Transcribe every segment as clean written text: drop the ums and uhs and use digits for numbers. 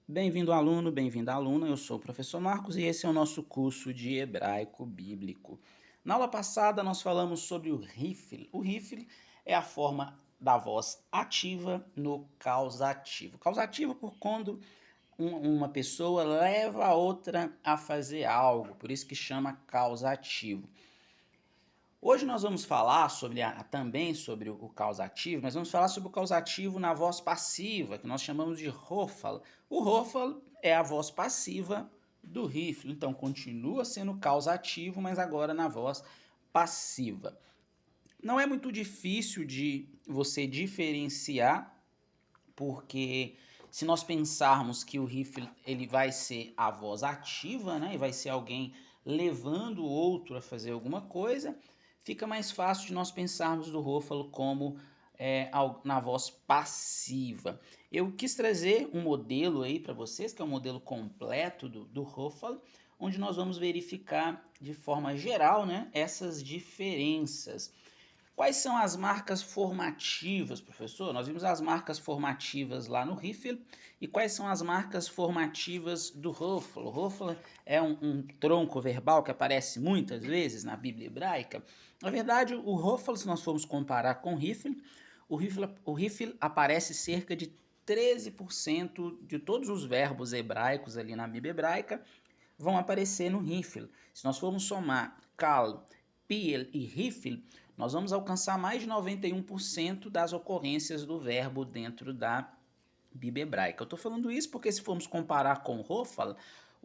Bem-vindo, aluno, bem-vinda, aluna. Eu sou o professor Marcos e esse é o nosso curso de hebraico bíblico. Na aula passada, nós falamos sobre o rifle. O rifle é a forma da voz ativa no causativo. Causativo por quando uma pessoa leva a outra a fazer algo, por isso que chama causativo. Hoje nós vamos falar também sobre o causativo, mas vamos falar sobre o causativo na voz passiva, que nós chamamos de Rofal. O Rofal é a voz passiva do rifle, então continua sendo causativo, mas agora na voz passiva. Não é muito difícil de você diferenciar, porque se nós pensarmos que o rifle ele vai ser a voz ativa, né, e vai ser alguém levando o outro a fazer alguma coisa, fica mais fácil de nós pensarmos do Ruffalo como na voz passiva. Eu quis trazer um modelo aí para vocês, que é um modelo completo do Ruffalo, onde nós vamos verificar de forma geral, né, essas diferenças. Quais são as marcas formativas, professor? Nós vimos as marcas formativas lá no Riffle. E quais são as marcas formativas do Ruffalo? O Ruffalo é um tronco verbal que aparece muitas vezes na Bíblia hebraica. Na verdade, o Ruffalo, se nós formos comparar com o Riffle aparece cerca de 13% de todos os verbos hebraicos ali na Bíblia hebraica vão aparecer no Riffle. Se nós formos somar Kal, Piel e Riffle, nós vamos alcançar mais de 91% das ocorrências do verbo dentro da Bíblia hebraica. Eu estou falando isso porque se formos comparar com o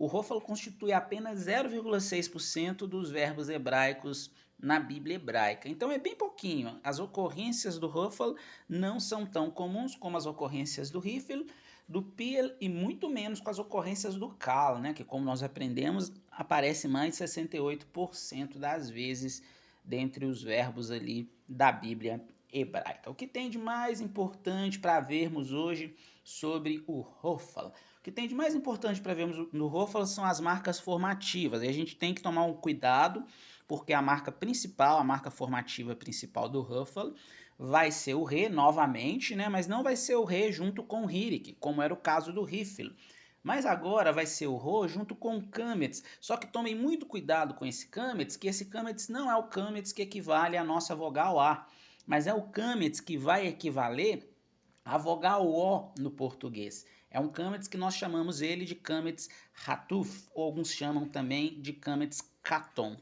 Rofal constitui apenas 0,6% dos verbos hebraicos na Bíblia hebraica. Então é bem pouquinho. As ocorrências do Rofal não são tão comuns como as ocorrências do Riffle, do Piel e muito menos com as ocorrências do Kal, né, que como nós aprendemos, aparece mais de 68% das vezes dentre os verbos ali da Bíblia hebraica. O que tem de mais importante para vermos hoje sobre o Rofal? O que tem de mais importante para vermos no Rofal são as marcas formativas. E a gente tem que tomar um cuidado, porque a marca principal, a marca formativa principal do Rofal vai ser o Re novamente, né? Mas não vai ser o Re junto com o Hirik, como era o caso do Riffle. Mas agora vai ser o Rho junto com o Kametz. Só que tomem muito cuidado com esse Kametz, que esse Kametz não é o Kametz que equivale à nossa vogal A, mas é o Kametz que vai equivaler à vogal O no português. É um Kametz que nós chamamos ele de Kametz Hatuf, ou alguns chamam também de Kametz Katon.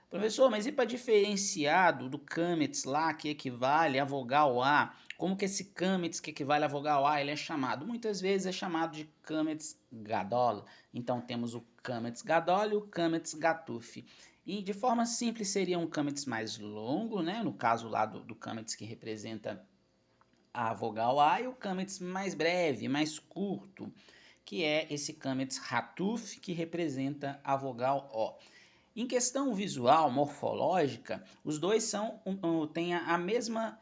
Professor, mas e para diferenciar do Kametz lá, que equivale à vogal A, como que esse Kametz que equivale à vogal A ele é chamado? Muitas vezes é chamado de Kametz Gadol. Então temos o Kametz Gadol e o Kametz Gatuf. E de forma simples seria um Kametz mais longo, né? No caso lá do Kametz que representa a vogal A, e o Kametz mais breve, mais curto, que é esse Kametz Hatuf, que representa a vogal O. Em questão visual, morfológica, os dois têm a mesma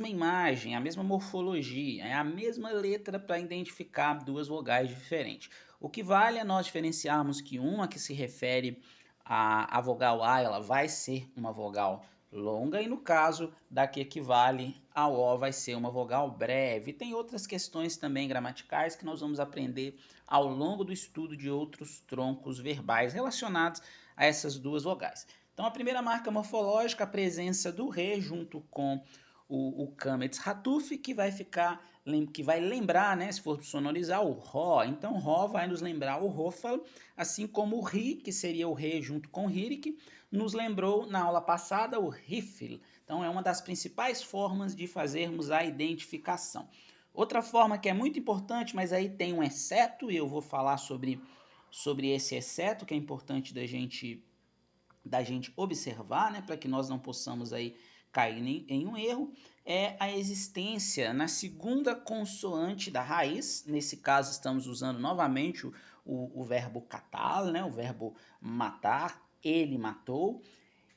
imagem, a mesma morfologia, é a mesma letra para identificar duas vogais diferentes. O que vale é nós diferenciarmos que uma que se refere à vogal A, ela vai ser uma vogal longa, e no caso da que equivale ao O vai ser uma vogal breve. Tem outras questões também gramaticais que nós vamos aprender ao longo do estudo de outros troncos verbais relacionados a essas duas vogais. Então a primeira marca morfológica, a presença do Re junto com o Kametz Hatuf, que vai lembrar, né, se for sonorizar, o Ró. Então Ró vai nos lembrar o Rofal, assim como o Ri, que seria o Re junto com o Hirik, nos lembrou na aula passada o Riffle. Então é uma das principais formas de fazermos a identificação. Outra forma que é muito importante, mas aí tem um exceto, e eu vou falar sobre esse exceto, que é importante da gente observar, né, para que nós não possamos aí cair em um erro, é a existência na segunda consoante da raiz. Nesse caso estamos usando novamente o verbo catal, né, o verbo matar, ele matou,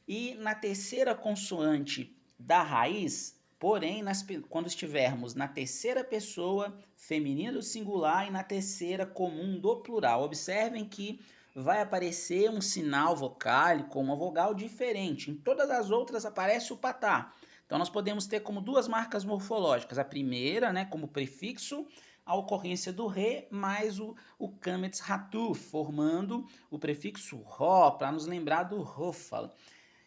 e na terceira consoante da raiz, porém, quando estivermos na terceira pessoa feminina do singular e na terceira comum do plural, observem que vai aparecer um sinal vocálico, uma vogal diferente. Em todas as outras aparece o patá. Então nós podemos ter como duas marcas morfológicas. A primeira, né, como prefixo, a ocorrência do re mais o kametz hatu, formando o prefixo ro, para nos lembrar do rofal.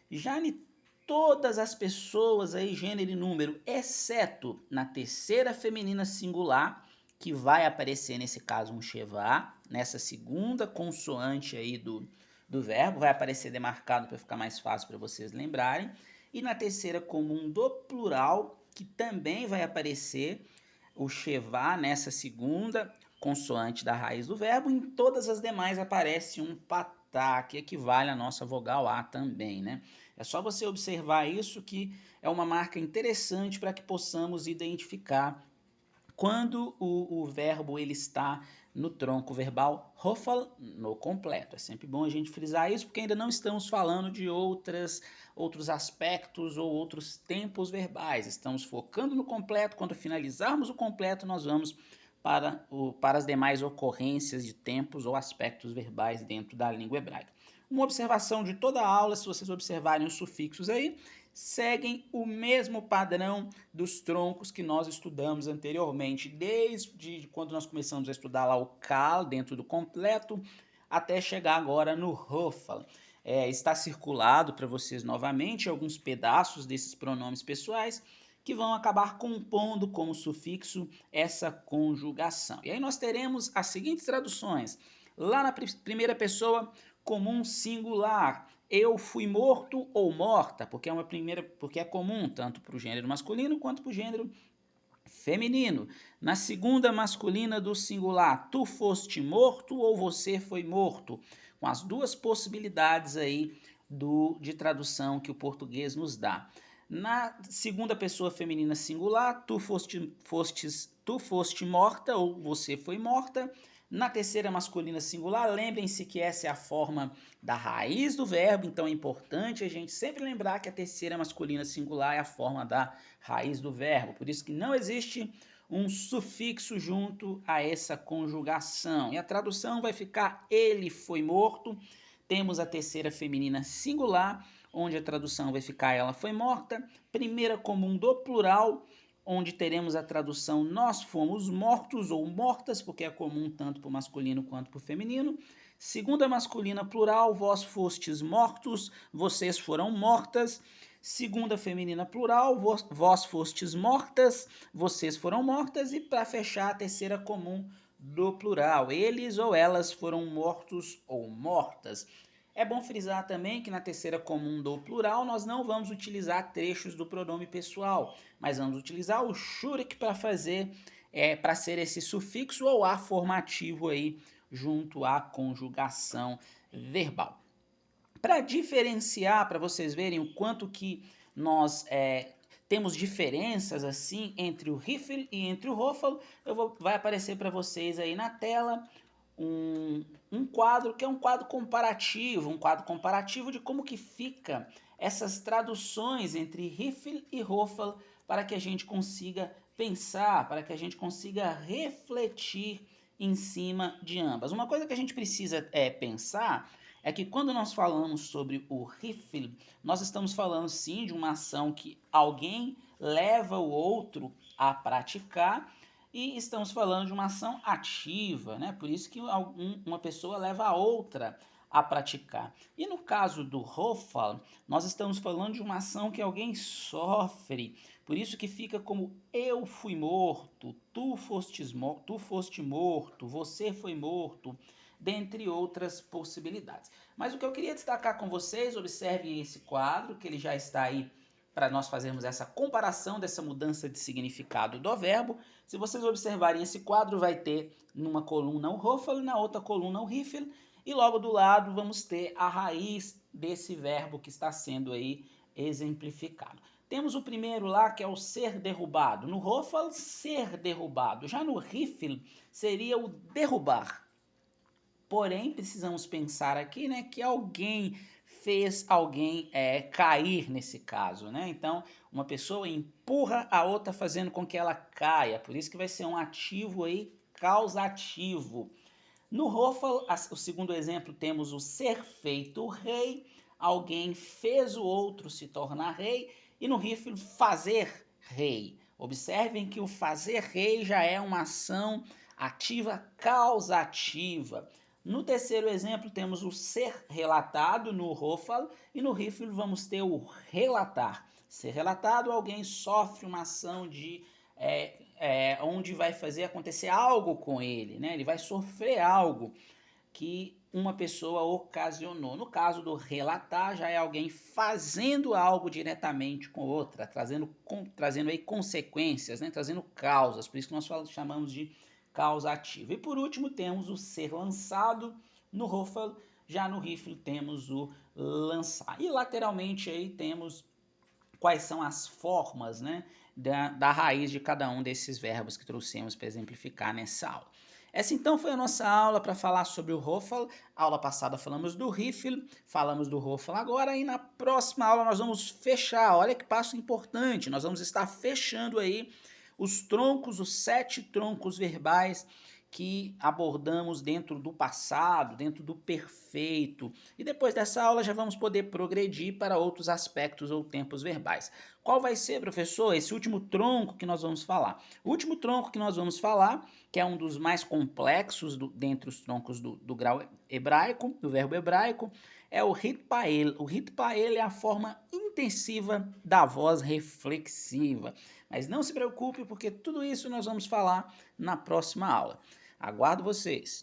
Já em todas as pessoas aí, gênero e número, exceto na terceira feminina singular, que vai aparecer nesse caso um shevá, nessa segunda consoante aí do verbo, vai aparecer demarcado para ficar mais fácil para vocês lembrarem. E na terceira comum do plural, que também vai aparecer o shevá nessa segunda consoante da raiz do verbo. Em todas as demais aparece um patá, que equivale à nossa vogal A também, né? É só você observar isso, que é uma marca interessante para que possamos identificar quando o verbo ele está no tronco verbal rofal no completo. É sempre bom a gente frisar isso, porque ainda não estamos falando de outros aspectos ou outros tempos verbais. Estamos focando no completo. Quando finalizarmos o completo, nós vamos para as demais ocorrências de tempos ou aspectos verbais dentro da língua hebraica. Uma observação de toda a aula, se vocês observarem os sufixos aí, seguem o mesmo padrão dos troncos que nós estudamos anteriormente, desde quando nós começamos a estudar lá o kal dentro do completo, até chegar agora no rofal. Está circulado para vocês novamente alguns pedaços desses pronomes pessoais que vão acabar compondo como sufixo essa conjugação. E aí nós teremos as seguintes traduções. Lá na primeira pessoa comum singular, eu fui morto ou morta, porque é comum tanto para o gênero masculino quanto para o gênero feminino. Na segunda masculina do singular, tu foste morto ou você foi morto, com as duas possibilidades aí de tradução que o português nos dá. Na segunda pessoa feminina singular, tu foste morta ou você foi morta. Na terceira masculina singular, lembrem-se que essa é a forma da raiz do verbo, então é importante a gente sempre lembrar que a terceira masculina singular é a forma da raiz do verbo. Por isso que não existe um sufixo junto a essa conjugação. E a tradução vai ficar ele foi morto. Temos a terceira feminina singular, onde a tradução vai ficar ela foi morta. Primeira comum do plural, onde teremos a tradução nós fomos mortos ou mortas, porque é comum tanto para o masculino quanto para o feminino. Segunda masculina plural, vós fostes mortos, vocês foram mortas. Segunda feminina plural, vós fostes mortas, vocês foram mortas. E para fechar, a terceira comum do plural, eles ou elas foram mortos ou mortas. É bom frisar também que na terceira comum do plural nós não vamos utilizar trechos do pronome pessoal, mas vamos utilizar o shurik para para ser esse sufixo ou afirmativo aí junto à conjugação verbal. Para diferenciar, para vocês verem o quanto que nós temos diferenças assim entre o rifle e entre o rofal, vai aparecer para vocês aí na tela um quadro que é um quadro comparativo de como que fica essas traduções entre rifle e rofal, para que a gente consiga pensar, para que a gente consiga refletir em cima de ambas. Uma coisa que a gente precisa pensar é que quando nós falamos sobre o rifle, nós estamos falando sim de uma ação que alguém leva o outro a praticar, e estamos falando de uma ação ativa, né? Por isso que uma pessoa leva a outra a praticar. E no caso do rofal, nós estamos falando de uma ação que alguém sofre. Por isso que fica como eu fui morto, tu foste morto, você foi morto, dentre outras possibilidades. Mas o que eu queria destacar com vocês, observe esse quadro, que ele já está aí para nós fazermos essa comparação dessa mudança de significado do verbo. Se vocês observarem esse quadro, vai ter numa coluna o rofal e na outra coluna o rifle, e logo do lado vamos ter a raiz desse verbo que está sendo aí exemplificado. Temos o primeiro lá, que é o ser derrubado. No rofal, ser derrubado. Já no rifle, seria o derrubar. Porém, precisamos pensar aqui, né, que alguém fez alguém cair nesse caso, né? Então, uma pessoa empurra a outra fazendo com que ela caia. Por isso que vai ser um ativo aí causativo. No rofal, o segundo exemplo, temos o ser feito rei. Alguém fez o outro se tornar rei. E no rifle, fazer rei. Observem que o fazer rei já é uma ação ativa causativa. No terceiro exemplo, temos o ser relatado no Rofal e no Rifle vamos ter o relatar. Ser relatado, alguém sofre uma ação de onde vai fazer acontecer algo com ele, né? Ele vai sofrer algo que uma pessoa ocasionou. No caso do relatar, já é alguém fazendo algo diretamente com outra, trazendo aí consequências, né? Trazendo causas, por isso que nós chamamos de causa ativa. E por último temos o ser lançado no Rofal, já no Rifle temos o lançar. E lateralmente aí temos quais são as formas, né, da raiz de cada um desses verbos que trouxemos para exemplificar nessa aula. Essa então foi a nossa aula para falar sobre o Rofal. Aula passada falamos do Rifle, falamos do Rofal agora e na próxima aula nós vamos fechar. Olha que passo importante, nós vamos estar fechando aí os troncos, os 7 troncos verbais que abordamos dentro do passado, dentro do perfeito. E depois dessa aula já vamos poder progredir para outros aspectos ou tempos verbais. Qual vai ser, professor, esse último tronco que nós vamos falar? O último tronco que nós vamos falar, que é um dos mais complexos dentre os troncos do grau hebraico, do verbo hebraico, é o hitpael. O hitpael é a forma intensiva da voz reflexiva. Mas não se preocupe, porque tudo isso nós vamos falar na próxima aula. Aguardo vocês!